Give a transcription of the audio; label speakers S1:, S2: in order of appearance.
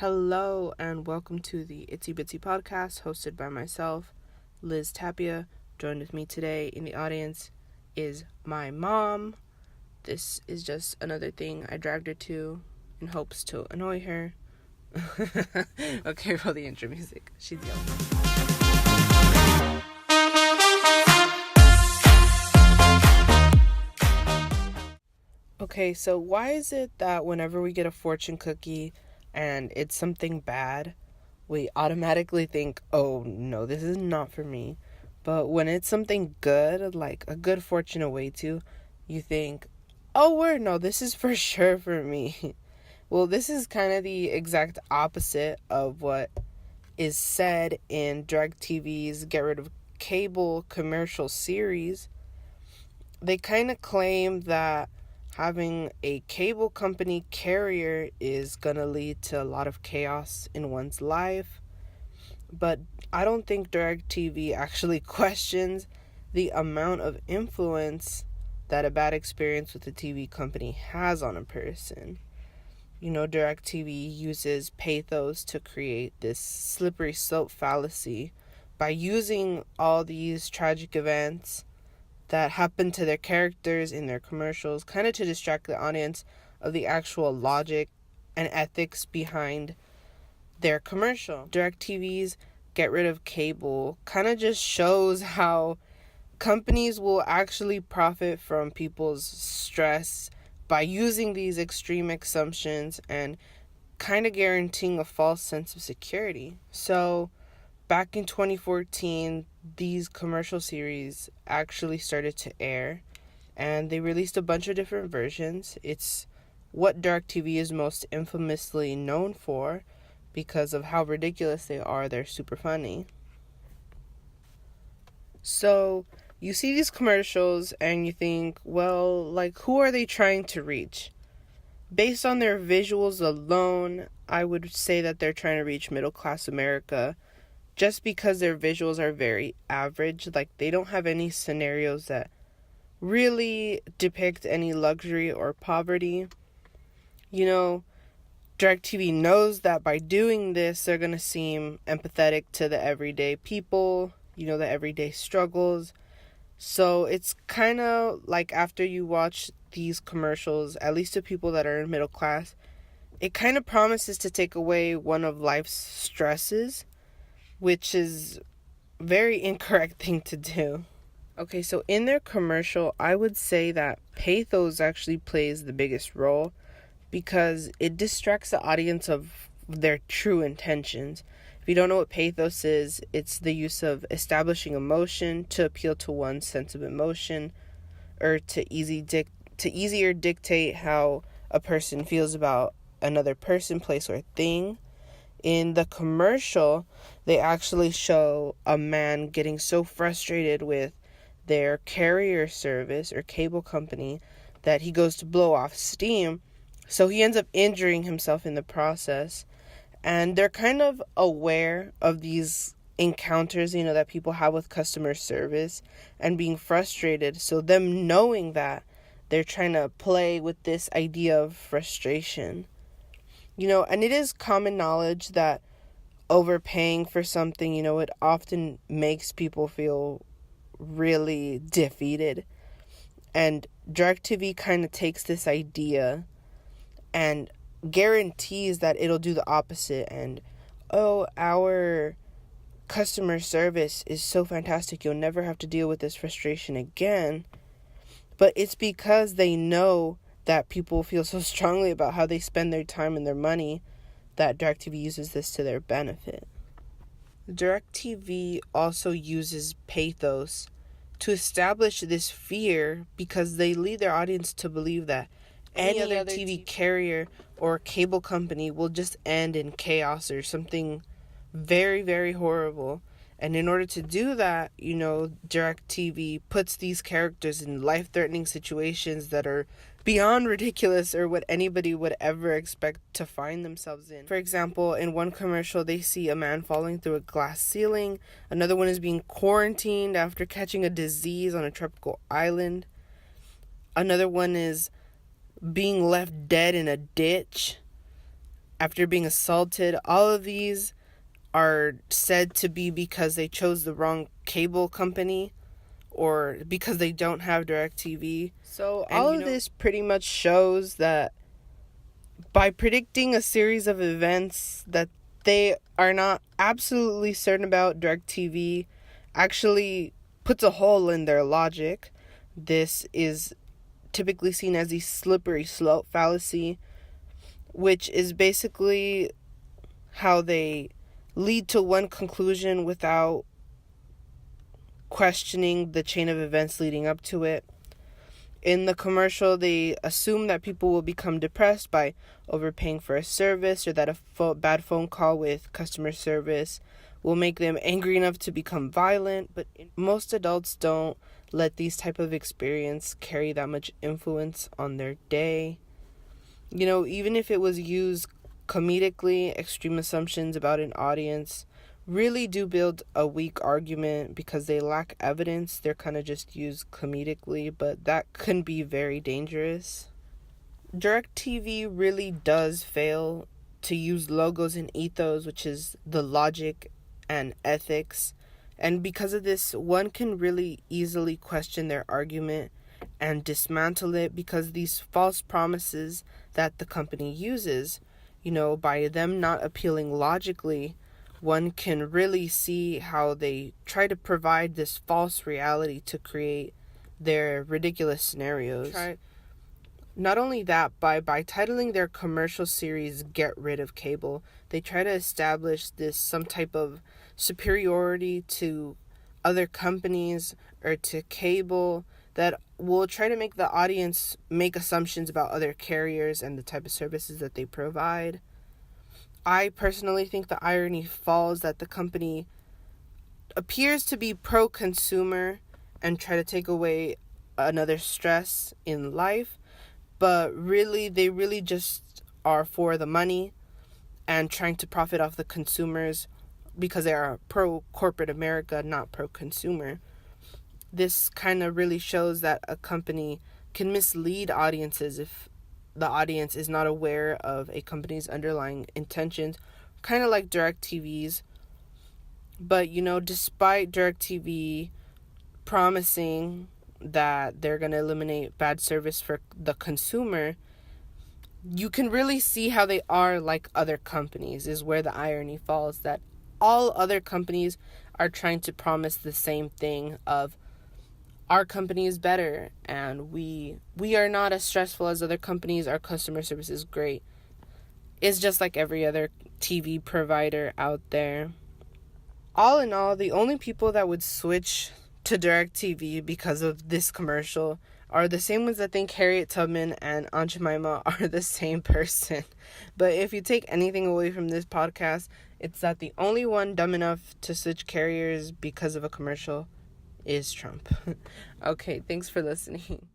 S1: Hello and welcome to the Itsy Bitsy podcast hosted by myself, Liz Tapia. Joined with me today in the audience is my mom. This is just another thing I dragged her to in hopes to annoy her. Okay, roll the intro music. She's yelling. Okay, so why is it that whenever we get a fortune cookie and it's something bad, we automatically think, oh no, this is not for me. But when it's something good, like a good fortune away to, you think, oh word, no, this is for sure for me. Well, this is kind of the exact opposite of what is said in DirecTV's Get Rid of Cable commercial series. They kind of claim that having a cable company carrier is going to lead to a lot of chaos in one's life. But I don't think DirecTV actually questions the amount of influence that a bad experience with a TV company has on a person. You know, DirecTV uses pathos to create this slippery slope fallacy by using all these tragic events that happen to their characters in their commercials, kind of to distract the audience of the actual logic and ethics behind their commercial. DirecTV's Get Rid of Cable kind of just shows how companies will actually profit from people's stress by using these extreme assumptions and kind of guaranteeing a false sense of security. So back in 2014, these commercial series actually started to air, and they released a bunch of different versions. It's what DirecTV is most infamously known for because of how ridiculous they are. They're super funny. So you see these commercials and you think, well, like, who are they trying to reach? Based on their visuals alone, I would say that they're trying to reach middle-class America, just because their visuals are very average. Like, they don't have any scenarios that really depict any luxury or poverty. You know, DirecTV knows that by doing this, they're going to seem empathetic to the everyday people, the everyday struggles. So it's kind of like after you watch these commercials, at least to people that are in middle class, it kind of promises to take away one of life's stresses, which is a very incorrect thing to do. Okay, so in their commercial, I would say that pathos actually plays the biggest role because it distracts the audience of their true intentions. If you don't know what pathos is, it's the use of establishing emotion to appeal to one's sense of emotion, or to easier dictate how a person feels about another person, place, or thing. In the commercial, they actually show a man getting so frustrated with their carrier service or cable company that he goes to blow off steam. So he ends up injuring himself in the process. And they're kind of aware of these encounters, that people have with customer service and being frustrated. So them knowing that, they're trying to play with this idea of frustration. And it is common knowledge that overpaying for something, it often makes people feel really defeated. And DirecTV kind of takes this idea and guarantees that it'll do the opposite. And, oh, our customer service is so fantastic, you'll never have to deal with this frustration again. But it's because they know that people feel so strongly about how they spend their time and their money that DirecTV uses this to their benefit. DirecTV also uses pathos to establish this fear because they lead their audience to believe that any other TV carrier or cable company will just end in chaos or something very, very horrible. And in order to do that, DirecTV puts these characters in life-threatening situations that are beyond ridiculous or what anybody would ever expect to find themselves in. For example, in one commercial, they see a man falling through a glass ceiling. Another one is being quarantined after catching a disease on a tropical island. Another one is being left dead in a ditch. after being assaulted. All of these are said to be because they chose the wrong cable company or because they don't have DirecTV. So all of this pretty much shows that by predicting a series of events that they are not absolutely certain about, DirecTV actually puts a hole in their logic. This is typically seen as the slippery slope fallacy, which is basically how they lead to one conclusion without questioning the chain of events leading up to it. In the commercial, they assume that people will become depressed by overpaying for a service, or that a bad phone call with customer service will make them angry enough to become violent. But most adults don't let these type of experience carry that much influence on their day. Even if it was used comedically, extreme assumptions about an audience really do build a weak argument because they lack evidence. They're kind of just used comedically, but that can be very dangerous. DirecTV really does fail to use logos and ethos, which is the logic and ethics. And because of this, one can really easily question their argument and dismantle it, because these false promises that the company uses, by them not appealing logically, one can really see how they try to provide this false reality to create their ridiculous scenarios. Not only that, by titling their commercial series "Get Rid of Cable," they try to establish some type of superiority to other companies or to cable that will try to make the audience make assumptions about other carriers and the type of services that they provide. I personally think the irony falls that the company appears to be pro-consumer and try to take away another stress in life, but they really just are for the money and trying to profit off the consumers because they are pro-corporate America, not pro-consumer. This kind of really shows that a company can mislead audiences if the audience is not aware of a company's underlying intentions, kind of like DirecTV's. But, despite DirecTV promising that they're going to eliminate bad service for the consumer, you can really see how they are like other companies, is where the irony falls, that all other companies are trying to promise the same thing of, our company is better and we are not as stressful as other companies. Our customer service is great. It's just like every other TV provider out there. All in all, the only people that would switch to DirecTV because of this commercial are the same ones that think Harriet Tubman and Aunt Jemima are the same person. But if you take anything away from this podcast, it's that the only one dumb enough to switch carriers because of a commercial is Trump. Okay, thanks for listening.